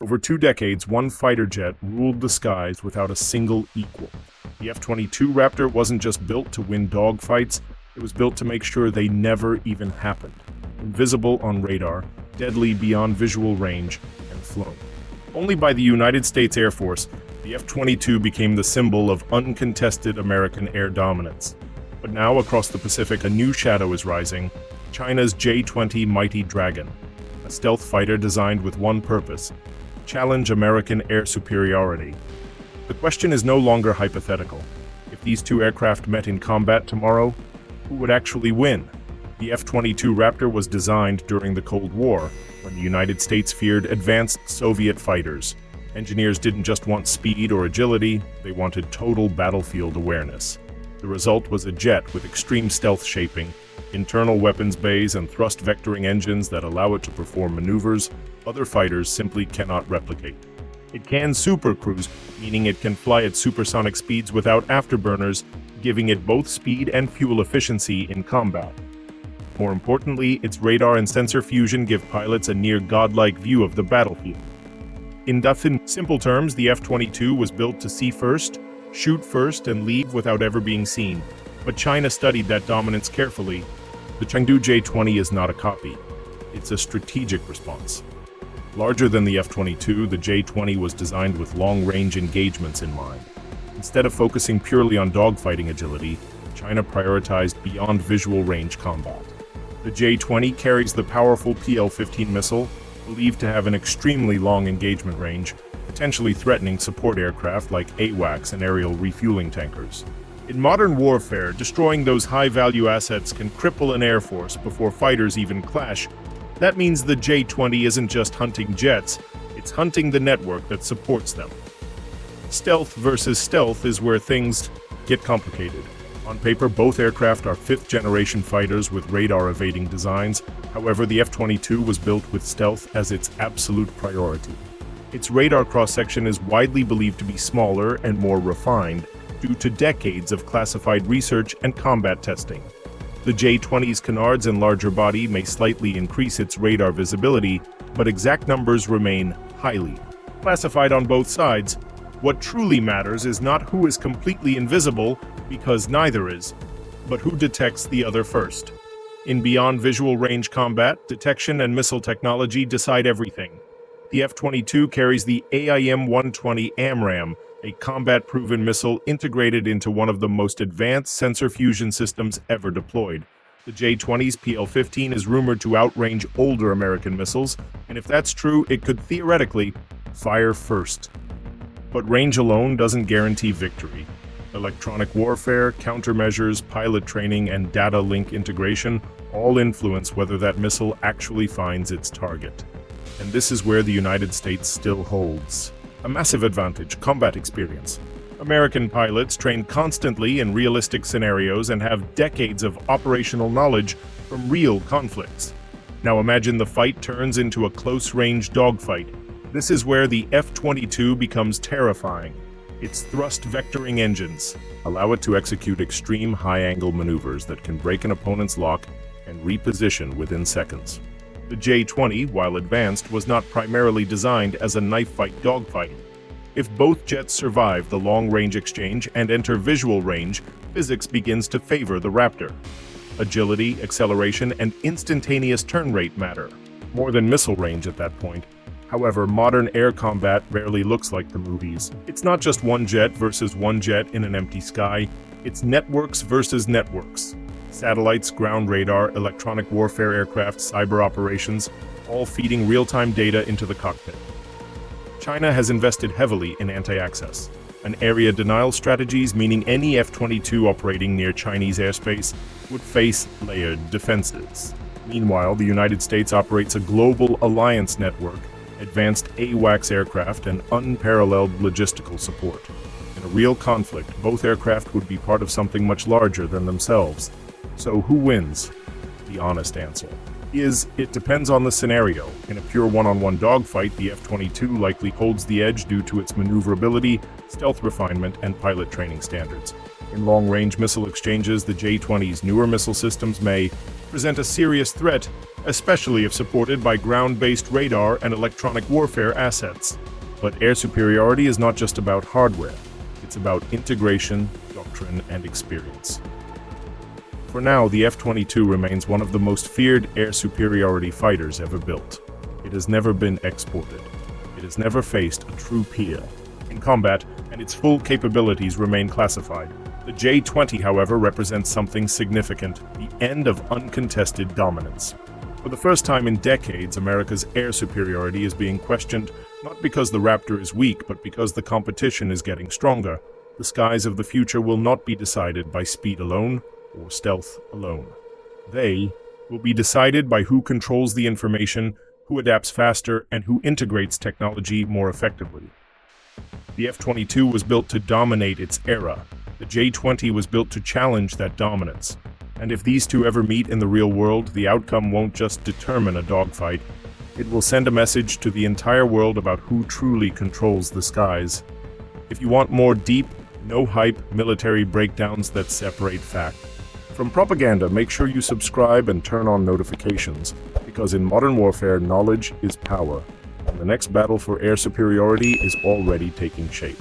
Over 2 decades, one fighter jet ruled the skies without a single equal. The F-22 Raptor wasn't just built to win dogfights, it was built to make sure they never even happened. Invisible on radar, deadly beyond visual range, and flown. Only by the United States Air Force, the F-22 became the symbol of uncontested American air dominance. But now, across the Pacific, a new shadow is rising: China's J-20 Mighty Dragon, a stealth fighter designed with one purpose: challenge American air superiority. The question is no longer hypothetical. If these two aircraft met in combat tomorrow, who would actually win? The F-22 Raptor was designed during the Cold War, when the United States feared advanced Soviet fighters. Engineers didn't just want speed or agility, they wanted total battlefield awareness. The result was a jet with extreme stealth shaping, internal weapons bays, and thrust vectoring engines that allow it to perform maneuvers other fighters simply cannot replicate. It can supercruise, meaning it can fly at supersonic speeds without afterburners, giving it both speed and fuel efficiency in combat. More importantly, its radar and sensor fusion give pilots a near godlike view of the battlefield. In simple terms, the F-22 was built to see first, shoot first, and leave without ever being seen. But China studied that dominance carefully. The Chengdu J-20 is not a copy. It's a strategic response. Larger than the F-22, the J-20 was designed with long-range engagements in mind. Instead of focusing purely on dogfighting agility, China prioritized beyond visual range combat. The J-20 carries the powerful PL-15 missile, believed to have an extremely long engagement range, potentially threatening support aircraft like AWACS and aerial refueling tankers. In modern warfare, destroying those high-value assets can cripple an air force before fighters even clash. That means the J-20 isn't just hunting jets, it's hunting the network that supports them. Stealth versus stealth is where things get complicated. On paper, both aircraft are fifth-generation fighters with radar-evading designs. However, the F-22 was built with stealth as its absolute priority. Its radar cross-section is widely believed to be smaller and more refined due to decades of classified research and combat testing. The J-20's canards and larger body may slightly increase its radar visibility, but exact numbers remain highly classified on both sides. What truly matters is not who is completely invisible, because neither is, but who detects the other first. In beyond visual range combat, detection and missile technology decide everything. The F-22 carries the AIM-120 AMRAAM, a combat-proven missile integrated into one of the most advanced sensor fusion systems ever deployed. The J-20's PL-15 is rumored to outrange older American missiles, and if that's true, it could theoretically fire first. But range alone doesn't guarantee victory. Electronic warfare, countermeasures, pilot training, and data link integration all influence whether that missile actually finds its target. And this is where the United States still holds a massive advantage: combat experience. American pilots train constantly in realistic scenarios and have decades of operational knowledge from real conflicts. Now imagine the fight turns into a close-range dogfight. This is where the F-22 becomes terrifying. Its thrust vectoring engines allow it to execute extreme high-angle maneuvers that can break an opponent's lock and reposition within seconds. The J-20, while advanced, was not primarily designed as a knife-fight dogfight. If both jets survive the long-range exchange and enter visual range, physics begins to favor the Raptor. Agility, acceleration, and instantaneous turn rate matter, more than missile range at that point. However, modern air combat rarely looks like the movies. It's not just one jet versus one jet in an empty sky, it's networks versus networks. Satellites, ground radar, electronic warfare aircraft, cyber operations, all feeding real-time data into the cockpit. China has invested heavily in anti-access, an area denial strategies, meaning any F-22 operating near Chinese airspace would face layered defenses. Meanwhile, the United States operates a global alliance network, advanced AWACS aircraft, and unparalleled logistical support. In a real conflict, both aircraft would be part of something much larger than themselves. So who wins? The honest answer is, it depends on the scenario. In a pure one-on-one dogfight, the F-22 likely holds the edge due to its maneuverability, stealth refinement, and pilot training standards. In long-range missile exchanges, the J-20's newer missile systems may present a serious threat, especially if supported by ground-based radar and electronic warfare assets. But air superiority is not just about hardware. It's about integration, doctrine, and experience. For now, the F-22 remains one of the most feared air superiority fighters ever built. It has never been exported. It has never faced a true peer in combat, and its full capabilities remain classified. The J-20, however, represents something significant: the end of uncontested dominance. For the first time in decades, America's air superiority is being questioned, not because the Raptor is weak, but because the competition is getting stronger. The skies of the future will not be decided by speed alone or stealth alone. They will be decided by who controls the information, who adapts faster, and who integrates technology more effectively. The F-22 was built to dominate its era. The J-20 was built to challenge that dominance. And if these two ever meet in the real world, the outcome won't just determine a dogfight. It will send a message to the entire world about who truly controls the skies. If you want more deep, no-hype military breakdowns that separate fact from propaganda, make sure you subscribe and turn on notifications, because in modern warfare, knowledge is power. And the next battle for air superiority is already taking shape.